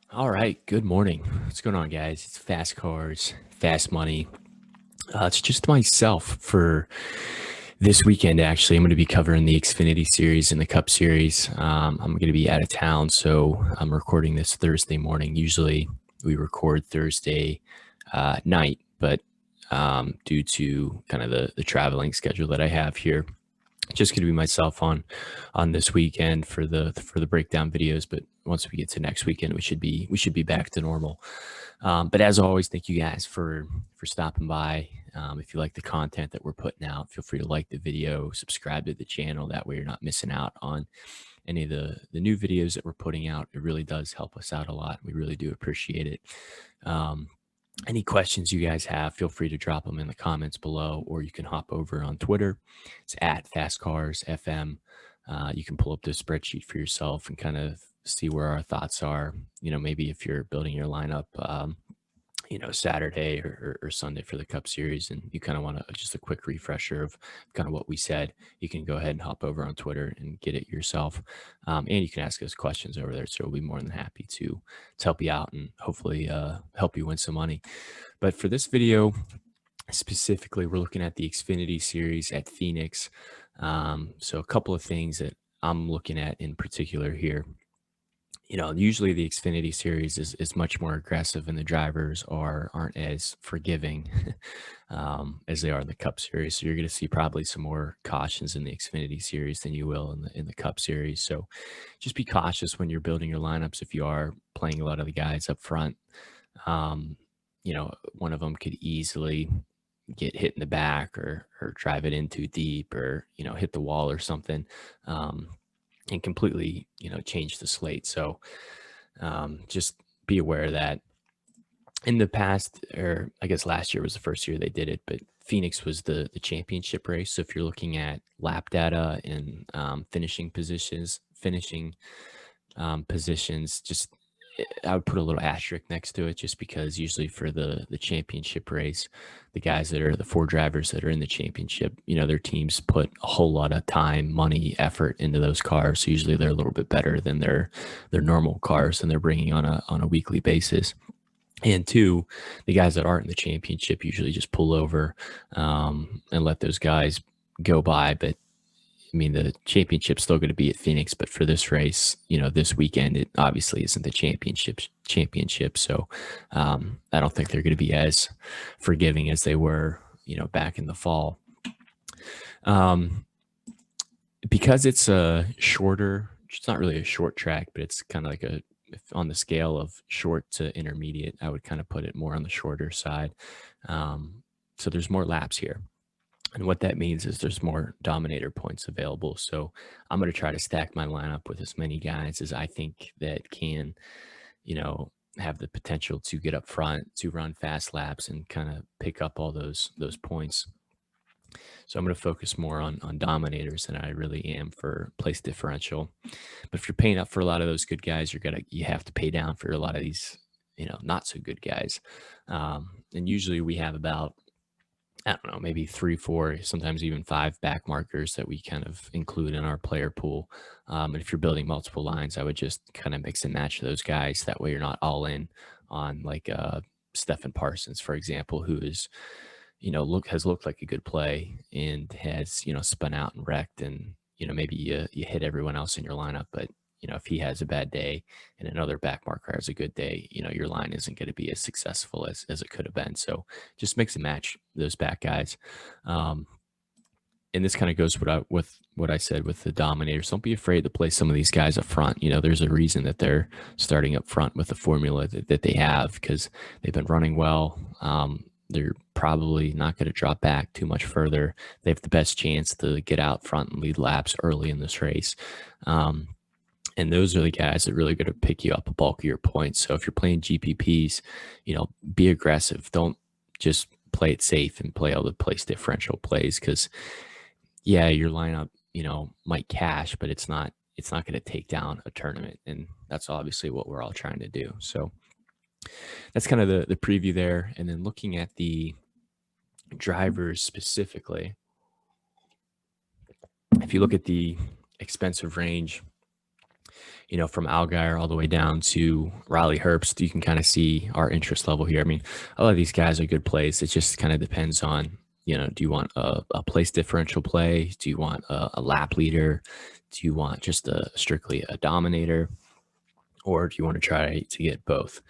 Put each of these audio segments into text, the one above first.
All right. Good morning. What's going on, guys? It's Fast Cars, Fast Money. It's just myself for this weekend. Actually, I'm going to be covering the Xfinity series and the Cup series. I'm going to be out of town, so I'm recording this Thursday morning. Usually, we record Thursday night, but due to kind of the traveling schedule that I have here, just going to be myself on this weekend for the breakdown videos. But once we get to next weekend, we should be back to normal. But as always, thank you guys for stopping by. If you like the content that we're putting out, feel free to like the video, subscribe to the channel. That way you're not missing out on any of the new videos that we're putting out. It really does help us out a lot. We really do appreciate it. Um, any questions you guys have, feel free to drop them in the comments below, or you can hop over on Twitter. It's at FastCarsFM. You can pull up the spreadsheet for yourself and kind of see where our thoughts are. Maybe if you're building your lineup, Saturday or Sunday for the Cup Series, and you kind of want just a quick refresher of kind of what we said, you can go ahead and hop over on Twitter and get it yourself. And you can ask us questions over there. So we'll be more than happy to help you out and hopefully help you win some money. But for this video, specifically, we're looking at the Xfinity series at Phoenix. So a couple of things that I'm looking at in particular here. Usually the Xfinity series is much more aggressive, and the drivers aren't as forgiving as they are in the Cup series. So you're going to see probably some more cautions in the Xfinity series than you will in the Cup series. So just be cautious when you're building your lineups if you are playing a lot of the guys up front. One of them could easily get hit in the back or drive it in too deep, or hit the wall or something. And completely, change the slate. So just be aware of that. In the past, or I guess last year was the first year they did it, but Phoenix was the championship race. So if you're looking at lap data and finishing positions, just I would put a little asterisk next to it, just because usually for the championship race, the guys that are the four drivers that are in the championship, their teams put a whole lot of time, money, effort into those cars. So usually they're a little bit better than their normal cars, and they're bringing on a weekly basis. And two, the guys that aren't in the championship usually just pull over and let those guys go by. But I mean, the championship's still going to be at Phoenix, but for this race, this weekend, it obviously isn't the championship. So I don't think they're going to be as forgiving as they were, back in the fall. Because it's it's not really a short track, but it's kind of like on the scale of short to intermediate, I would kind of put it more on the shorter side. So there's more laps here. And what that means is there's more dominator points available. So I'm going to try to stack my lineup with as many guys as I think that can, have the potential to get up front, to run fast laps, and kind of pick up all those points. So I'm going to focus more on dominators than I really am for place differential. But if you're paying up for a lot of those good guys, you have to pay down for a lot of these, not so good guys. And usually we have about, I don't know, maybe 3, 4, sometimes even 5 back markers that we kind of include in our player pool. And if you're building multiple lines, I would just kind of mix and match those guys. That way you're not all in on like Stephen Parsons, for example, who is, has looked like a good play and has, spun out and wrecked. And, maybe you hit everyone else in your lineup, but if he has a bad day and another back marker has a good day, your line isn't going to be as successful as it could have been. So just mix and match those back guys. And this kind of goes with what I said with the dominators. Don't be afraid to play some of these guys up front. There's a reason that they're starting up front with the formula that they have, because they've been running well. They're probably not going to drop back too much further. They have the best chance to get out front and lead laps early in this race. And those are the guys that are really going to pick you up a bulk of your points. So if you're playing GPPs, be aggressive. Don't just play it safe and play all the place differential plays, because your lineup, might cash, but it's not going to take down a tournament. And that's obviously what we're all trying to do. So that's kind of the preview there. And then looking at the drivers specifically, if you look at the expensive range, from Alkire all the way down to Raleigh Herbs, you can kind of see our interest level here. I mean, a lot of these guys are good plays. It just kind of depends on, do you want a place differential play? Do you want a lap leader? Do you want just strictly a dominator? Or do you want to try to get both?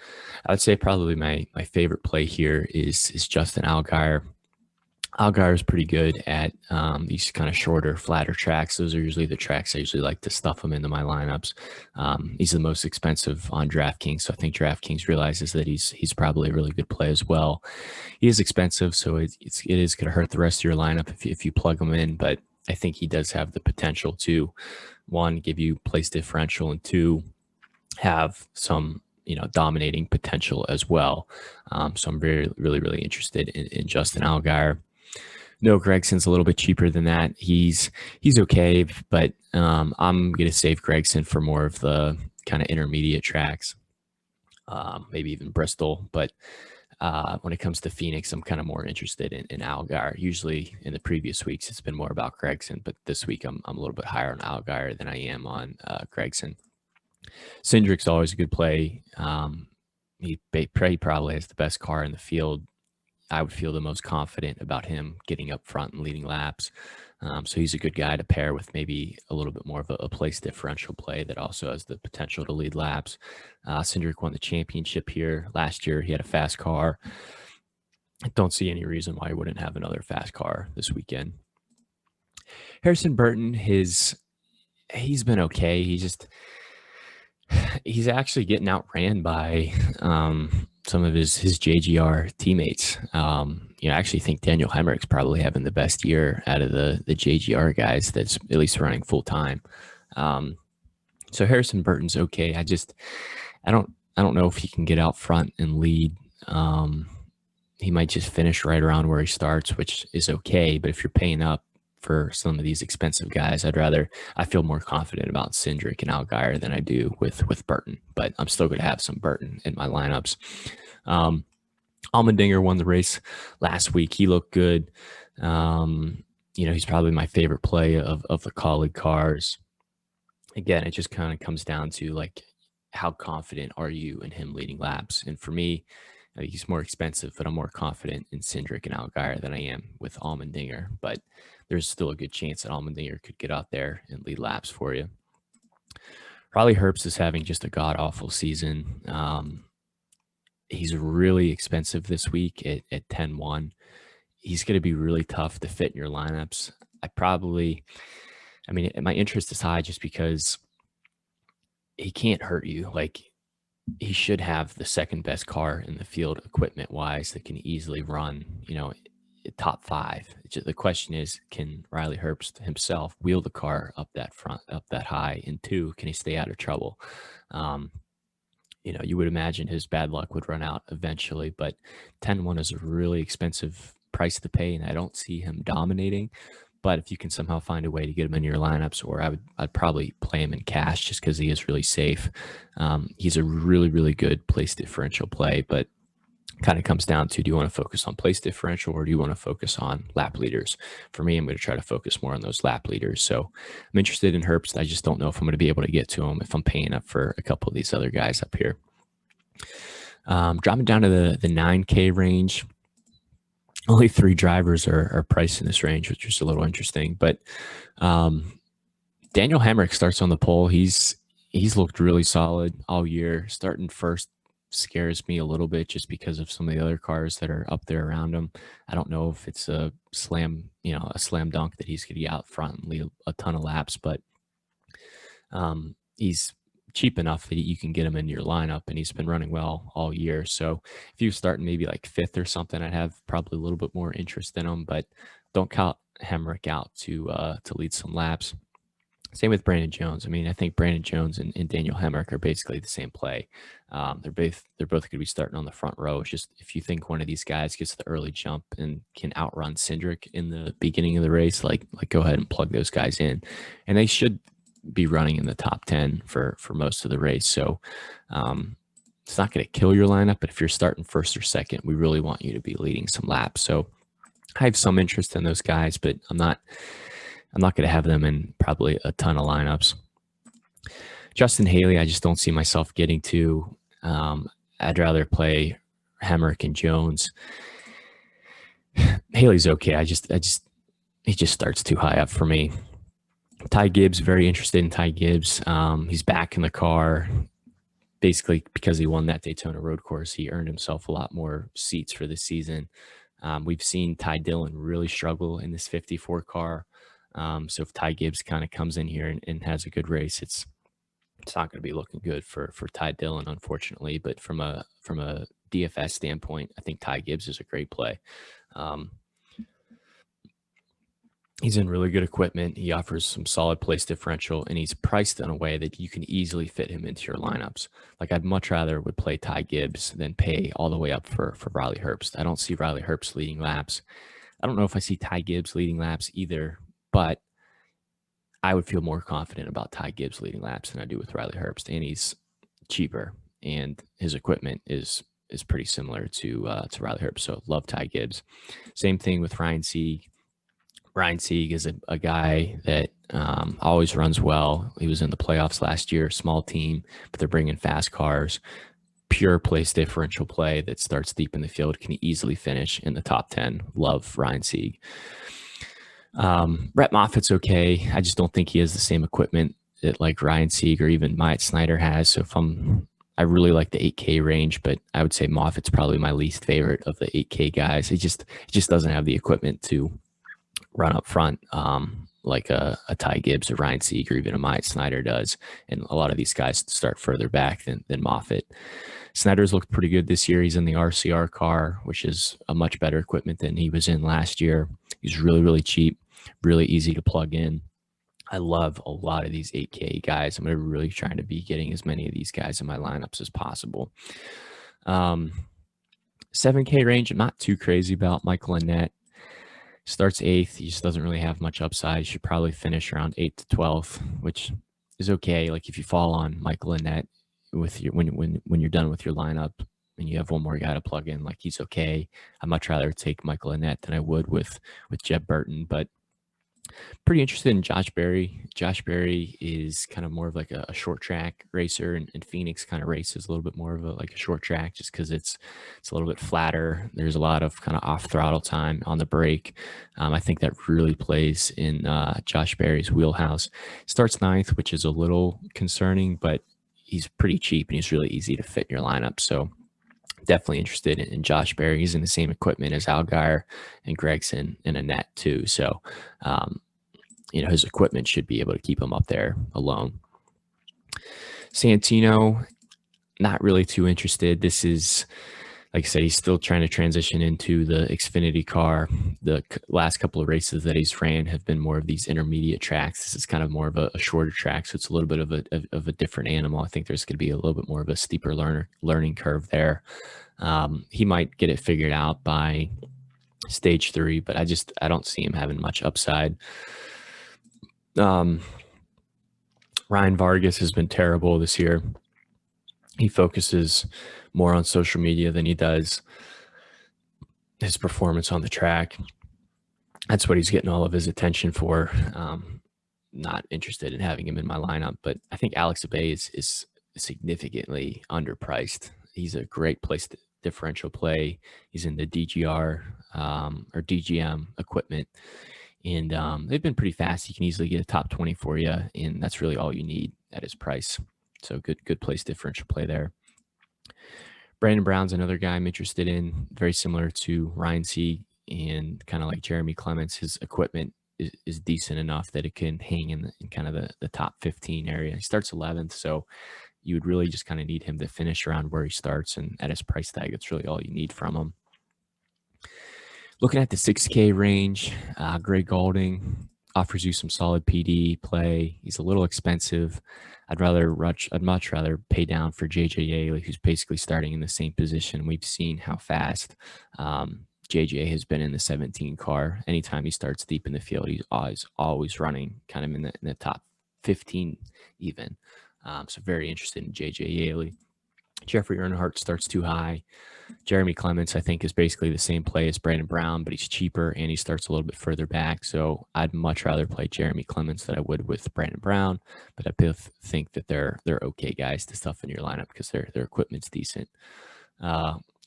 I would say probably my favorite play here is Justin Alkire. Alkire is pretty good at these kind of shorter, flatter tracks. Those are usually the tracks I usually like to stuff them into my lineups. He's the most expensive on DraftKings, so I think DraftKings realizes that he's probably a really good play as well. He is expensive, so it is going to hurt the rest of your lineup if you plug him in, but I think he does have the potential to, one, give you place differential, and two, have some dominating potential as well. So I'm really interested in Justin Alkire. No, Gregson's a little bit cheaper than that. He's okay, but I'm going to save Gregson for more of the kind of intermediate tracks, maybe even Bristol. But when it comes to Phoenix, I'm kind of more interested in Alkire. Usually in the previous weeks, it's been more about Gregson, but this week I'm a little bit higher on Alkire than I am on Gregson. Cindric's always a good play. He probably has the best car in the field. I would feel the most confident about him getting up front and leading laps. So he's a good guy to pair with maybe a little bit more of a place differential play that also has the potential to lead laps. Cindric won the championship here last year. He had a fast car. I don't see any reason why he wouldn't have another fast car this weekend. Harrison Burton, he's been okay. He's actually getting outran by some of his JGR teammates. I actually think Daniel Hamrick's probably having the best year out of the JGR guys that's at least running full time. So Harrison Burton's okay. I don't know if he can get out front and lead. He might just finish right around where he starts, which is okay. But if you're paying up for some of these expensive guys, I feel more confident about Cindric and Alkire than I do with Burton, but I'm still going to have some Burton in my lineups. Allmendinger won the race last week. He looked good. He's probably my favorite play of the colleague cars. Again, it just kind of comes down to like, how confident are you in him leading laps? And for me, he's more expensive, but I'm more confident in Cindric and Alkire than I am with Allmendinger. But there's still a good chance that Allmendinger could get out there and lead laps for you. Raleigh Herbs is having just a god-awful season. He's really expensive this week at 10-1. He's going to be really tough to fit in your lineups. My interest is high just because he can't hurt you. Like, he should have the second best car in the field equipment wise that can easily run, top 5. The question is, can Raleigh Herbst himself wheel the car up that high? And 2, can he stay out of trouble? You would imagine his bad luck would run out eventually, but 10-1 is a really expensive price to pay, and I don't see him dominating. But if you can somehow find a way to get him in your lineups, or I'd probably play him in cash just because he is really safe. He's a really good place differential play, but kind of comes down to, do you want to focus on place differential or do you want to focus on lap leaders? For me, I'm going to try to focus more on those lap leaders. So I'm interested in Herbst. I just don't know if I'm going to be able to get to him if I'm paying up for a couple of these other guys up here. Dropping down to the 9K range. Only 3 drivers are priced in this range, which is a little interesting. But Daniel Hamrick starts on the pole. He's looked really solid all year. Starting first scares me a little bit just because of some of the other cars that are up there around him. I don't know if it's a slam dunk that he's going to get out front and lead a ton of laps, but he's cheap enough that you can get him in your lineup, and he's been running well all year. So if you start maybe like 5th or something, I'd have probably a little bit more interest in him, but don't count Hamrick out to lead some laps. Same with Brandon Jones. I think Brandon Jones and Daniel Hamrick are basically the same play. They're both going to be starting on the front row. It's just, if you think one of these guys gets the early jump and can outrun Cindric in the beginning of the race, like go ahead and plug those guys in, and they should be running in the top 10 for most of the race. So it's not going to kill your lineup, but if you're starting first or second, we really want you to be leading some laps. So I have some interest in those guys, but I'm not going to have them in probably a ton of lineups. Justin Haley, I just don't see myself getting to. I'd rather play Hamrick and Jones. Haley's okay. He just starts too high up for me. Ty Gibbs, very interested in Ty Gibbs. He's back in the car. Basically, because he won that Daytona road course, he earned himself a lot more seats for this season. We've seen Ty Dillon really struggle in this 54 car. So if Ty Gibbs kind of comes in here and has a good race, it's not going to be looking good for Ty Dillon, unfortunately. But from a DFS standpoint, I think Ty Gibbs is a great play. He's in really good equipment. He offers some solid place differential, and he's priced in a way that you can easily fit him into your lineups. Like, I'd much rather would play Ty Gibbs than pay all the way up for Raleigh Herbs. I don't see Raleigh Herbs leading laps. I don't know if I see Ty Gibbs leading laps either, but I would feel more confident about Ty Gibbs leading laps than I do with Raleigh Herbst, and he's cheaper, and his equipment is pretty similar to Raleigh Herbst. So love Ty Gibbs. Same thing with Ryan Seeg. Ryan Seeg is a guy that always runs well. He was in the playoffs last year, small team, but they're bringing fast cars. Pure place differential play that starts deep in the field, can easily finish in the top 10. Love Ryan Seeg. Brett Moffitt's okay. I just don't think he has the same equipment that like Ryan Seeg or even Myatt Snyder has. So I really like the 8K range, but I would say Moffitt's probably my least favorite of the 8K guys. He just doesn't have the equipment to run up front like a Ty Gibbs or Ryan Seeg or even a Myatt Snyder does. And a lot of these guys start further back than Moffitt. Snyder's looked pretty good this year. He's in the RCR car, which is a much better equipment than he was in last year. He's really, really cheap, really easy to plug in. I love a lot of these 8K guys. I'm really trying to be getting as many of these guys in my lineups as possible. 7K range, I'm not too crazy about Michael Annette. Starts 8th. He just doesn't really have much upside. He should probably finish around 8th to 12th, which is okay. Like, if you fall on Michael Annette with your when you're done with your lineup and you have one more guy to plug in, like, he's okay. I'd much rather take Michael Annette than I would with Jeb Burton, but pretty interested in Josh Berry. Josh Berry is kind of more of like a short track racer, and Phoenix kind of races a little bit more of a short track just because it's a little bit flatter. There's a lot of kind of off throttle time on the brake. I think that really plays in Josh Berry's wheelhouse. Starts 9th, which is a little concerning, but he's pretty cheap and he's really easy to fit in your lineup. So definitely interested in Josh Berry. He's in the same equipment as Alkire and Gregson and Annette too. So, his equipment should be able to keep him up there alone. Santino, not really too interested. This is, like I said, he's still trying to transition into the Xfinity car. The last couple of races that he's ran have been more of these intermediate tracks. This is kind of more of a shorter track, so it's a little bit of a different animal. I think there's going to be a little bit more of a steeper learning curve there. He might get it figured out by stage 3, but I don't see him having much upside. Ryan Vargas has been terrible this year. He focuses more on social media than he does his performance on the track. That's what he's getting all of his attention for. Not interested in having him in my lineup, but I think Alex Abey is significantly underpriced. He's a great place to differential play. He's in the DGR or DGM equipment, and they've been pretty fast. He can easily get a top 20 for you, and that's really all you need at his price. So good place differential play there. Brandon Brown's another guy I'm interested in, very similar to Ryan Seeg and kind of like Jeremy Clements. His equipment is decent enough that it can hang in kind of the top 15 area. He starts 11th, so you would really just kind of need him to finish around where he starts, and at his price tag, that's really all you need from him. Looking at the 6K range, Greg Goulding offers you some solid PD play. He's a little expensive. I'd much rather pay down for JJ Yaley, who's basically starting in the same position. We've seen how fast JJ has been in the 17 car. Anytime he starts deep in the field, he's always running kind of in the top 15 even. So very interested in JJ Yaley. Jeffrey Earnhardt starts too high. Jeremy Clements, I think, is basically the same play as Brandon Brown, but he's cheaper and he starts a little bit further back. So I'd much rather play Jeremy Clements than I would with Brandon Brown. But I both think that they're okay guys to stuff in your lineup because their equipment's decent.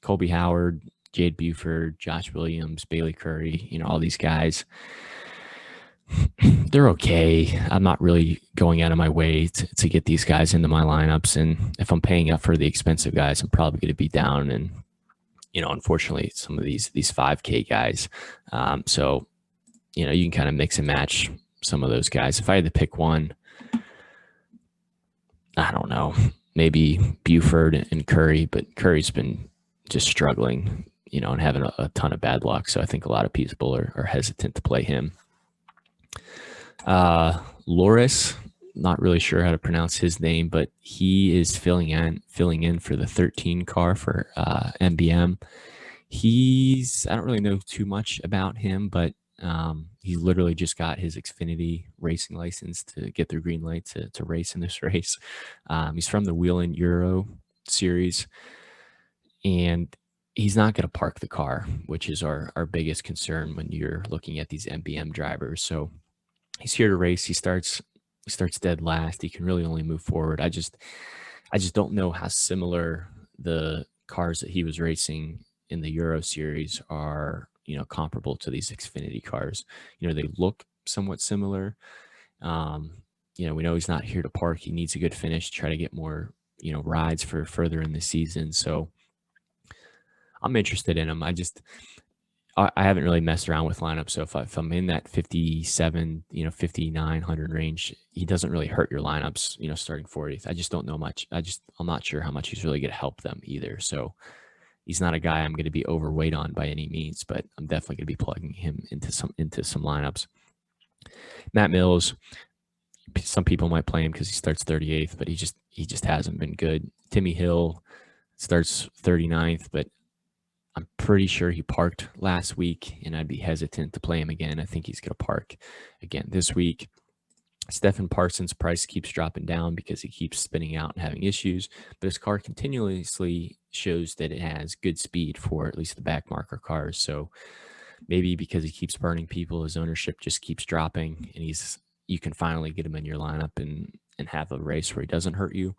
Colby Howard, Jade Buford, Josh Williams, Bailey Curry, all these guys, they're okay. I'm not really going out of my way to get these guys into my lineups. And if I'm paying up for the expensive guys, I'm probably going to be down. And, unfortunately, some of these 5K guys. So, you can kind of mix and match some of those guys. If I had to pick one, I don't know, maybe Buford and Curry, but Curry's been just struggling, and having a ton of bad luck. So I think a lot of people are hesitant to play him. Loris, not really sure how to pronounce his name, but he is filling in for the 13 car for MBM. I don't really know too much about him, but he literally just got his Xfinity racing license to get the green light to race in this race. He's from the Whelen Euro series, and he's not going to park the car, which is our biggest concern when you're looking at these MBM drivers. So he's here to race. He starts dead last. He can really only move forward. I just don't know how similar the cars that he was racing in the Euro series are, comparable to these Xfinity cars. They look somewhat similar. We know he's not here to park. He needs a good finish to try to get more, rides for further in the season. So I'm interested in him. I haven't really messed around with lineups. So if I'm in that 57, 5,900 range, he doesn't really hurt your lineups, starting 40th. I just don't know much. I'm not sure how much he's really going to help them either. So he's not a guy I'm going to be overweight on by any means, but I'm definitely going to be plugging him into some lineups. Matt Mills, some people might play him because he starts 38th, but he just hasn't been good. Timmy Hill starts 39th, but I'm pretty sure he parked last week, and I'd be hesitant to play him again. I think he's going to park again this week. Stephen Parsons' price keeps dropping down because he keeps spinning out and having issues, but his car continuously shows that it has good speed for at least the back marker cars. So maybe because he keeps burning people, his ownership just keeps dropping, and you can finally get him in your lineup and have a race where he doesn't hurt you.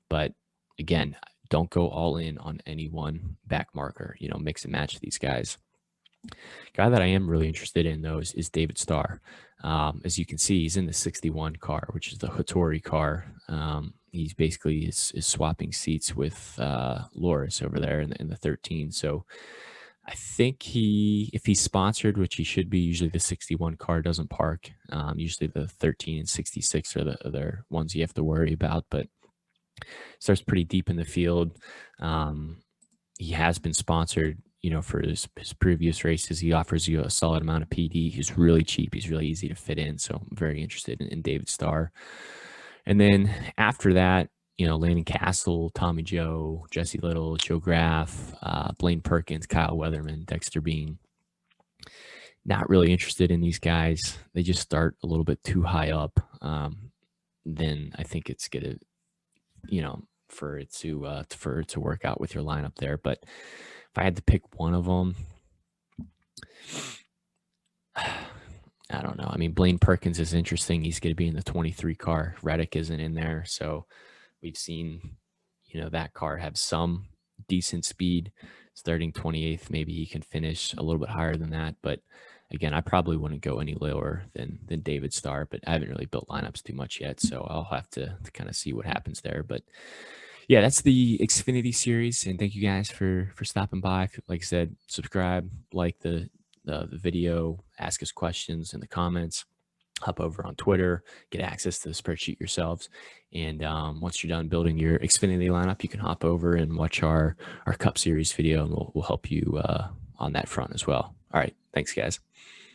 But again, don't go all in on any one back marker, mix and match these guys. Guy that I am really interested in, though, is David Starr. As you can see, he's in the 61 car, which is the Hattori car. He's basically is swapping seats with Loris over there in the 13. So I think if he's sponsored, which he should be, usually the 61 car doesn't park. Usually the 13 and 66 are the other ones you have to worry about, but starts pretty deep in the field. He has been sponsored, for his previous races. He offers you a solid amount of PD. He's really cheap. He's really easy to fit in. So I'm very interested in David Starr. And then after that, Landon Castle, Tommy Joe, Jesse Little, Joe Graff, Blaine Perkins, Kyle Weatherman, Dexter Bean. Not really interested in these guys. They just start a little bit too high up. Then I think it's going to, for it to work out with your lineup there. But if I had to pick one of them, I don't know. I mean, Blaine Perkins is interesting. He's going to be in the 23 car. Reddick isn't in there. So we've seen, that car have some decent speed. Starting 28th, maybe he can finish a little bit higher than that. But again, I probably wouldn't go any lower than David Starr, but I haven't really built lineups too much yet. So I'll have to kind of see what happens there. But yeah, that's the Xfinity series. And thank you guys for stopping by. Like I said, subscribe, like the video, ask us questions in the comments, hop over on Twitter, get access to the spreadsheet yourselves. And once you're done building your Xfinity lineup, you can hop over and watch our Cup Series video, and we'll help you on that front as well. All right. Thanks, guys.